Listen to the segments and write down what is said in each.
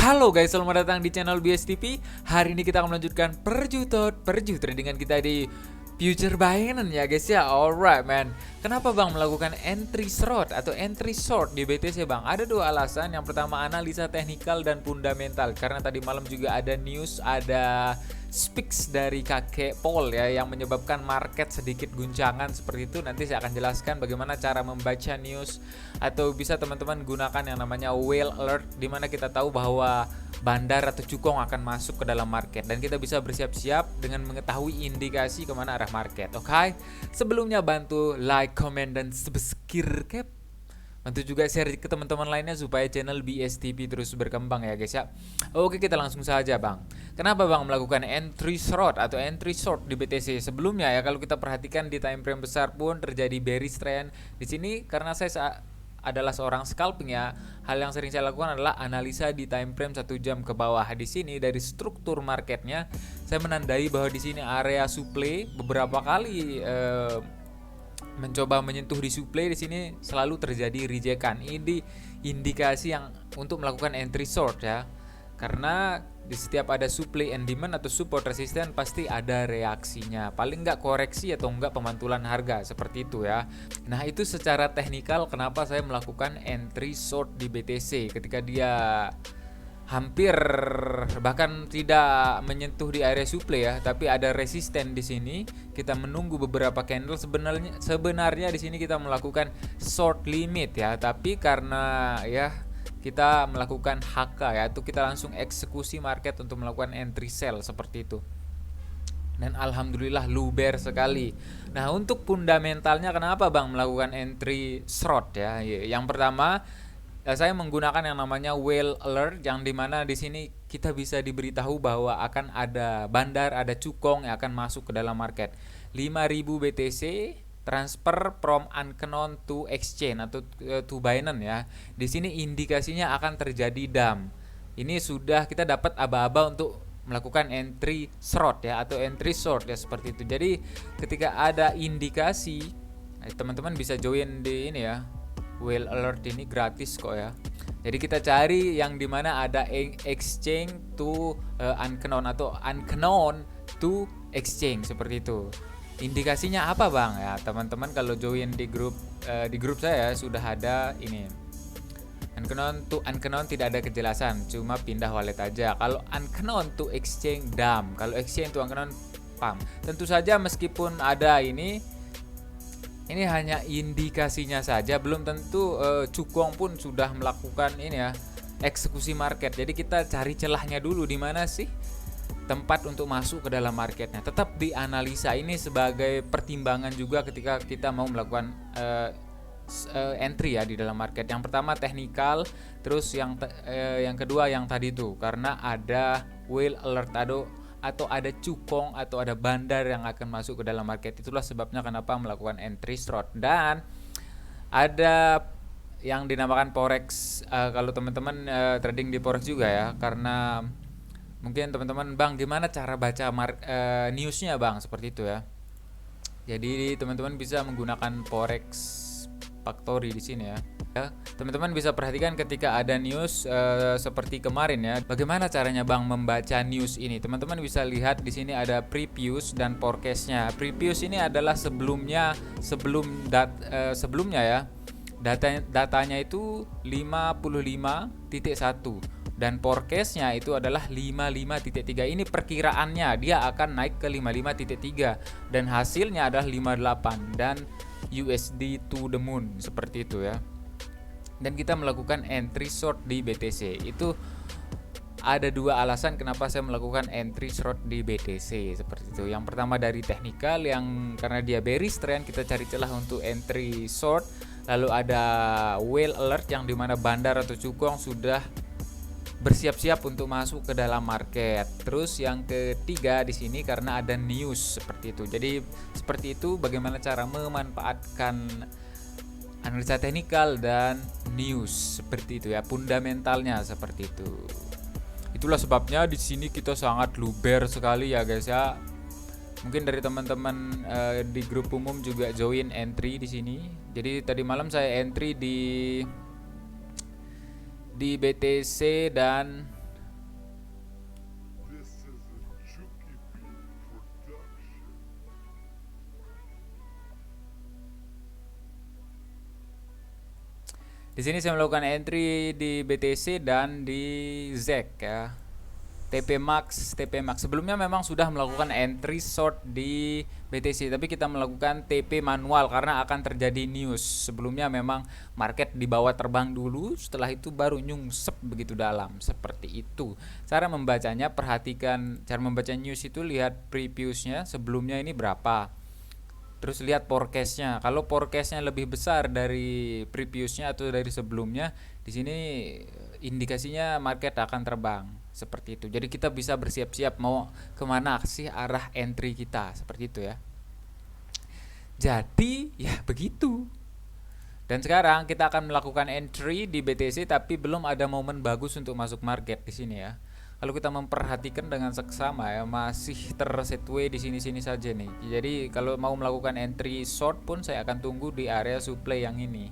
Halo guys, selamat datang di channel BSTP. Hari ini kita akan melanjutkan perju tradingan kita di Future Binance ya guys ya. Alright man. Kenapa bang melakukan entry short atau entry short di BTC bang? Ada dua alasan. Yang pertama analisa teknikal dan fundamental. Karena tadi malam juga ada news, ada speaks dari kakek Paul ya yang menyebabkan market sedikit guncangan seperti itu. Nanti saya akan jelaskan bagaimana cara membaca news, atau bisa teman-teman gunakan yang namanya whale alert, di mana kita tahu bahwa bandar atau cukong akan masuk ke dalam market dan kita bisa bersiap-siap dengan mengetahui indikasi kemana arah market. Oke, sebelumnya bantu like, comment, dan subscribe. Bantu juga share ke teman-teman lainnya supaya channel BSTP terus berkembang ya guys ya. Oke, kita langsung saja bang. Kenapa bang melakukan entry short atau entry short di BTC? Sebelumnya ya, kalau kita perhatikan di time frame besar pun terjadi bearish trend di sini. Karena saya adalah seorang scalping ya, hal yang sering saya lakukan adalah analisa di time frame 1 jam ke bawah. Di sini dari struktur marketnya saya menandai bahwa di sini area supply beberapa kali mencoba menyentuh di supply, di sini selalu terjadi rejection. Ini indikasi yang untuk melakukan entry short ya. Karena di setiap ada supply and demand atau support resisten pasti ada reaksinya. Paling nggak koreksi atau nggak pemantulan harga seperti itu ya. Nah, itu secara teknikal kenapa saya melakukan entry short di BTC ketika dia hampir bahkan tidak menyentuh di area supply ya, tapi ada resisten di sini. Kita menunggu beberapa candle. Sebenarnya di sini kita melakukan short limit ya, tapi karena ya kita melakukan HK ya, itu kita langsung eksekusi market untuk melakukan entry sell seperti itu. Dan alhamdulillah luber sekali. Nah, untuk fundamentalnya kenapa bang melakukan entry short ya? Yang pertama, saya menggunakan yang namanya whale alert, yang dimana di sini kita bisa diberitahu bahwa akan ada bandar, ada cukong yang akan masuk ke dalam market. 5.000 BTC transfer from unknown to exchange atau to Binance ya. Di sini indikasinya akan terjadi dump. Ini sudah kita dapat aba-aba untuk melakukan entry short ya, atau entry short ya seperti itu. Jadi ketika ada indikasi, teman-teman bisa join di ini ya. Whale alert ini gratis kok ya. Jadi kita cari yang dimana ada exchange to unknown atau unknown to exchange seperti itu. Indikasinya apa bang ya, teman-teman kalau join di grup saya sudah ada ini. Unknown to unknown tidak ada kejelasan, cuma pindah wallet aja. Kalau unknown to exchange dump, kalau exchange to unknown pump. Tentu saja meskipun ada ini hanya indikasinya saja, belum tentu cukong pun sudah melakukan ini ya, eksekusi market. Jadi kita cari celahnya dulu, di mana sih tempat untuk masuk ke dalam marketnya. Tetap dianalisa, ini sebagai pertimbangan juga ketika kita mau melakukan entry ya di dalam market. Yang pertama teknikal, terus yang kedua yang tadi itu karena ada whale alert atau ada cukong atau ada bandar yang akan masuk ke dalam market. Itulah sebabnya kenapa melakukan entry short. Dan ada yang dinamakan forex, kalau teman-teman trading di forex juga ya, karena mungkin teman-teman bang gimana cara baca newsnya bang, seperti itu ya. Jadi teman-teman bisa menggunakan forex factory di sini ya. Teman-teman bisa perhatikan ketika ada news seperti kemarin ya. Bagaimana caranya bang membaca news ini? Teman-teman bisa lihat di sini ada previous dan forecastnya. Previous ini adalah sebelumnya ya. Datanya itu 55.1 dan forecastnya itu adalah 55.3. Ini perkiraannya dia akan naik ke 55.3 dan hasilnya adalah 58 dan USD to the moon seperti itu ya. Dan kita melakukan entry short di BTC. Itu ada dua alasan kenapa saya melakukan entry short di BTC seperti itu. Yang pertama dari teknikal, yang karena dia bearish trend kita cari celah untuk entry short. Lalu ada whale alert yang dimana bandar atau cukong sudah bersiap-siap untuk masuk ke dalam market. Terus yang ketiga di sini karena ada news seperti itu. Jadi seperti itu bagaimana cara memanfaatkan analisa teknikal dan news seperti itu ya, fundamentalnya seperti itu. Itulah sebabnya di sini kita sangat luber sekali ya guys ya. Mungkin dari teman-teman di grup umum juga join entry di sini. Jadi tadi malam saya entry di BTC dan Di sini saya melakukan entry di BTC dan di ZEC ya. TP Max. Sebelumnya memang sudah melakukan entry short di BTC, tapi kita melakukan TP manual karena akan terjadi news. Sebelumnya memang market dibawa terbang dulu, setelah itu baru nyungsep begitu dalam, seperti itu. Cara membacanya, perhatikan cara membaca news itu, lihat previews-nya sebelumnya ini berapa. Terus lihat forecast-nya. Kalau forecast-nya lebih besar dari previews-nya atau dari sebelumnya, di sini indikasinya market akan terbang. Seperti itu. Jadi kita bisa bersiap-siap mau kemana sih arah entry kita. Seperti itu ya. Jadi ya begitu. Dan sekarang kita akan melakukan entry di BTC, tapi belum ada momen bagus untuk masuk market di sini ya. Kalau kita memperhatikan dengan seksama ya, masih tersetway di sini-sini saja nih. Jadi kalau mau melakukan entry short pun saya akan tunggu di area supply yang ini.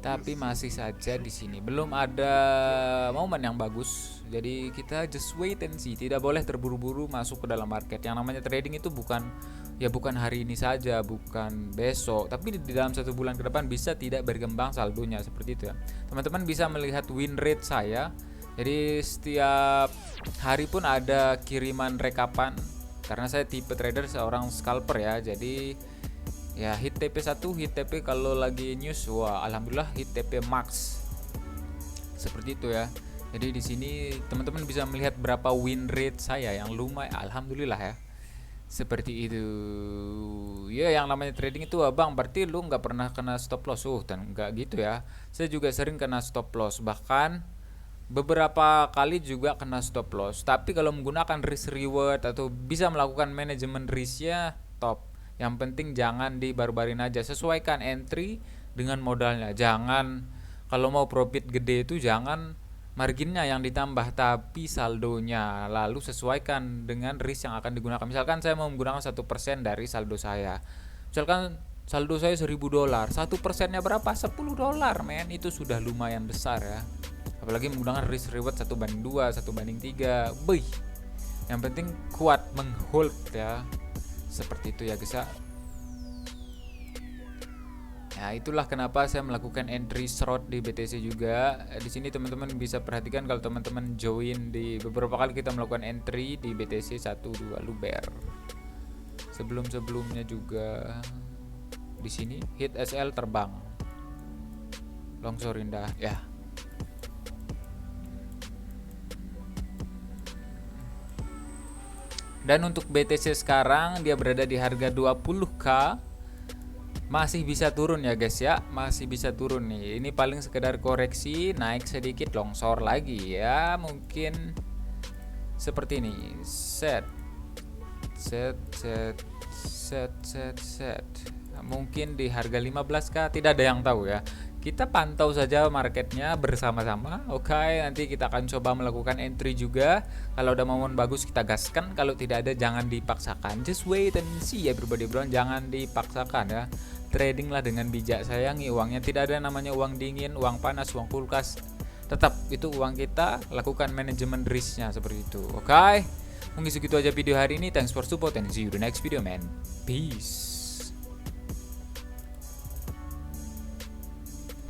Tapi masih saja di sini belum ada momen yang bagus. Jadi kita just wait and see. Tidak boleh terburu-buru masuk ke dalam market. Yang namanya trading itu bukan hari ini saja, bukan besok, tapi di dalam 1 bulan ke depan bisa tidak berkembang saldonya, seperti itu ya. Teman-teman bisa melihat win rate saya. Jadi setiap hari pun ada kiriman rekapan, karena saya tipe trader seorang scalper ya. Jadi ya hit TP1, hit TP kalau lagi news, wah alhamdulillah hit TP max. Seperti itu ya. Jadi di sini teman-teman bisa melihat berapa win rate saya yang lumayan, alhamdulillah ya. Seperti itu. Ya yang namanya trading itu abang, berarti lu nggak pernah kena stop loss. Dan nggak gitu ya. Saya juga sering kena stop loss, bahkan beberapa kali juga kena stop loss. Tapi kalau menggunakan risk reward atau bisa melakukan manajemen risknya, top. Yang penting jangan dibarbarin aja. Sesuaikan entry dengan modalnya. Jangan kalau mau profit gede itu jangan marginnya yang ditambah, tapi saldonya. Lalu sesuaikan dengan risk yang akan digunakan. Misalkan saya mau menggunakan 1% dari saldo saya. Misalkan saldo saya $1.000, 1%-nya berapa? $10, men. Itu sudah lumayan besar ya. Apalagi menggunakan risk reward 1/2, 1/3. Beuh. Yang penting kuat menghold ya. Seperti itu ya guys ya. Nah, itulah kenapa saya melakukan entry short di BTC juga. Di sini teman-teman bisa perhatikan kalau teman-teman join di beberapa kali kita melakukan entry di BTC 1-2 luber. Sebelum-sebelumnya juga di sini hit SL terbang. Longsor indah ya. Dan untuk BTC sekarang dia berada di harga 20k. Masih bisa turun ya guys ya. Masih bisa turun nih. Ini paling sekedar koreksi, naik sedikit longsor lagi ya. Mungkin seperti ini. Set. Mungkin di harga 15k, tidak ada yang tahu ya. Kita pantau saja marketnya bersama-sama. Oke, nanti kita akan coba melakukan entry juga. Kalau ada momen bagus kita gaskan. Kalau tidak ada jangan dipaksakan. Just wait and see ya everybody bro. Jangan dipaksakan ya. Trading lah dengan bijak, sayangi uangnya. Tidak ada namanya uang dingin, uang panas, uang kulkas. Tetap itu uang kita. Lakukan manajemen risknya seperti itu. Oke. Mungkin segitu aja video hari ini. Thanks for support and see you the next video man. Peace.